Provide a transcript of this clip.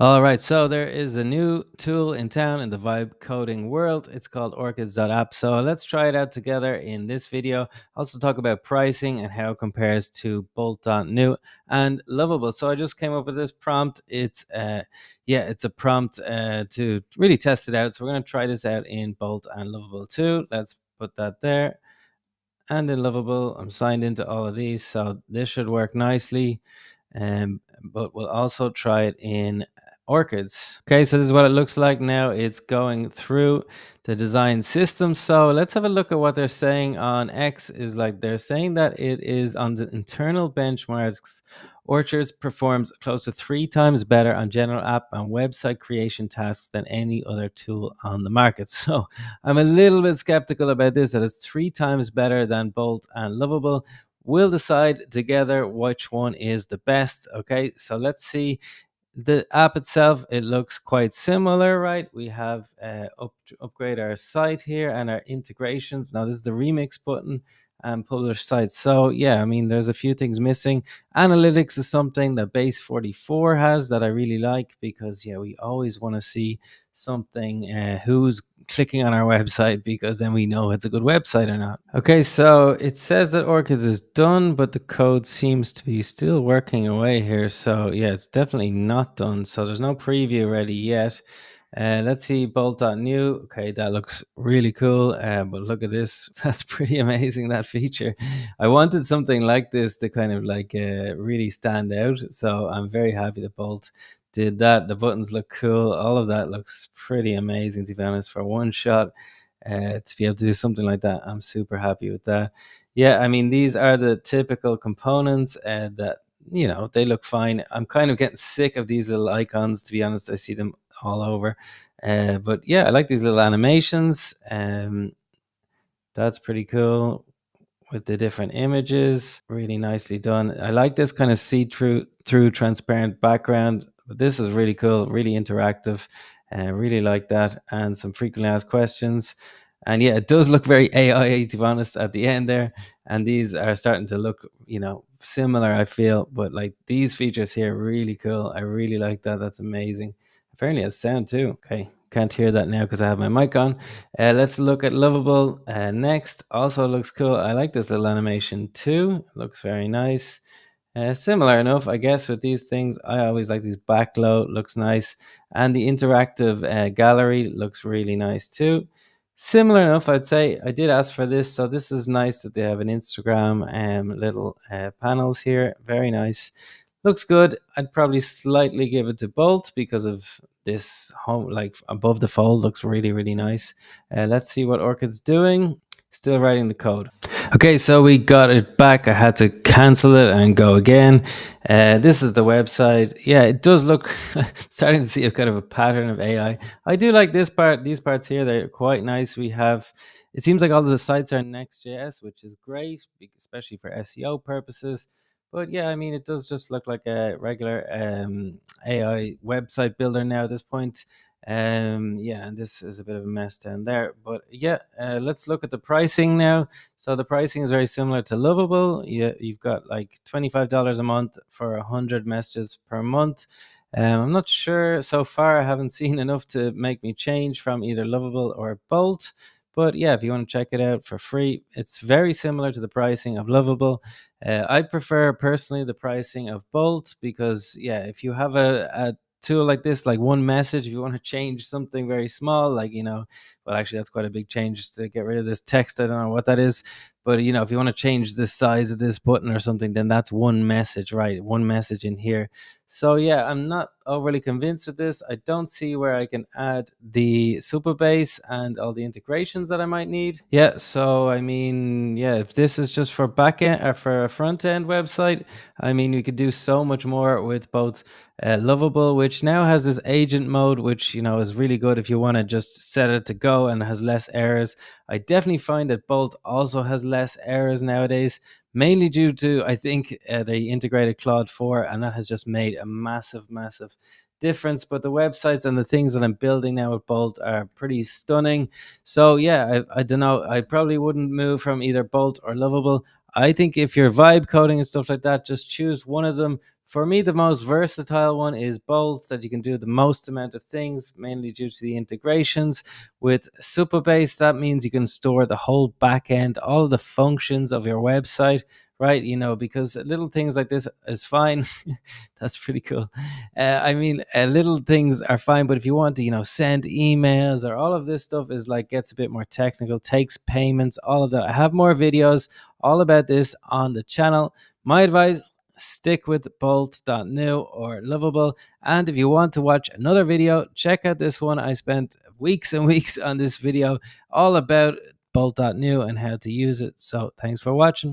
All right, so there is a new tool in town in the vibe coding world. It's called orchids.app. So let's try it out together in this video. Also talk about pricing and how it compares to Bolt.New and Lovable. So I just came up with this prompt. It's a prompt to really test it out. So we're going to try this out in Bolt and Lovable too. Let's put that there. And in Lovable, I'm signed into all of these, so this should work nicely. But we'll also try it in orchids. Okay, so this is what it looks like now. It's going through the design system. So let's have a look at what they're saying on X. Is like they're saying that it is on the internal benchmarks. Orchards performs close to 3 times better on general app and website creation tasks than any other tool on the market. So I'm a little bit skeptical about this, that it's 3 times better than Bolt and Lovable. We'll decide together which one is the best. Okay, so let's see. The app itself, it looks quite similar, right? We have upgrade our site here and our integrations. Now this is the remix button and publish sites. So yeah, I mean, there's a few things missing. Analytics is something that base 44 has that I really like, because yeah, we always want to see something who's clicking on our website, because then we know it's a good website or not. Okay, so it says that Orchids is done, but the code seems to be still working away here. So yeah, it's definitely not done. So there's no preview ready yet. Let's see Bolt.New. Okay, that looks really cool. But look at this. That's pretty amazing, that feature. I wanted something like this to kind of like really stand out. So I'm very happy that Bolt did that. The buttons look cool. All of that looks pretty amazing, to be honest, for one shot. To be able to do something like that, I'm super happy with that. Yeah, I mean, these are the typical components that, they look fine. I'm kind of getting sick of these little icons, to be honest. I see them all over. But yeah, I like these little animations. That's pretty cool with the different images. Really nicely done. I like this kind of see through transparent background. But this is really cool, really interactive. Really like that. And some frequently asked questions. And yeah, it does look very AI, to be honest, at the end there. And these are starting to look, similar, I feel. But like these features here, really cool. I really like that. That's amazing. Apparently, it has sound too. Okay, can't hear that now because I have my mic on. Let's look at Lovable next. Also looks cool. I like this little animation too. Looks very nice. Similar enough, I guess, with these things. I always like these backglow. Looks nice. And the interactive gallery looks really nice too. Similar enough, I'd say. I did ask for this, so this is nice that they have an Instagram little panels here. Very nice. Looks good. I'd probably slightly give it to Bolt because of this home, like above the fold, looks really, really nice. Let's see what Orchid's doing. Still writing the code. Okay, so we got it back. I had to cancel it and go again. This is the website. Yeah, it does look starting to see a kind of a pattern of AI. I do like this part. These parts here, they're quite nice. We have, it seems like all of the sites are Next.js, which is great, especially for SEO purposes. But yeah, I mean, it does just look like a regular AI website builder now at this point. Yeah, and this is a bit of a mess down there. But yeah, let's look at the pricing now. So the pricing is very similar to Lovable. You've got like $25 a month for 100 messages per month. I'm not sure so far. I haven't seen enough to make me change from either Lovable or Bolt. But yeah, if you want to check it out for free, it's very similar to the pricing of Lovable. I prefer personally the pricing of Bolt because, yeah, if you have a tool like this, like one message, if you want to change something very small, like, well, actually, that's quite a big change to get rid of this text. I don't know what that is. But, if you want to change the size of this button or something, then that's one message, right? One message in here. So, yeah, I'm not overly convinced with this. I don't see where I can add the super base and all the integrations that I might need. Yeah, so, I mean, yeah, if this is just for backend or for a front end website, I mean, we could do so much more with both Lovable, which now has this agent mode, which, is really good if you want to just set it to go and has less errors. I definitely find that Bolt also has less errors nowadays, mainly due to, I think, they integrated Claude 4, and that has just made a massive, massive difference. But the websites and the things that I'm building now with Bolt are pretty stunning. So yeah, I don't know. I probably wouldn't move from either Bolt or Lovable. I think if you're vibe coding and stuff like that, just choose one of them. For me, the most versatile one is Bolt, that you can do the most amount of things, mainly due to the integrations with Supabase. That means you can store the whole back end, all of the functions of your website, right? Because little things like this is fine. That's pretty cool. Little things are fine, but if you want to, send emails or all of this stuff is like gets a bit more technical, takes payments, all of that. I have more videos all about this on the channel. My advice: stick with Bolt.New or Lovable. And if you want to watch another video, check out this one. I spent weeks and weeks on this video all about Bolt.New and how to use it. So thanks for watching.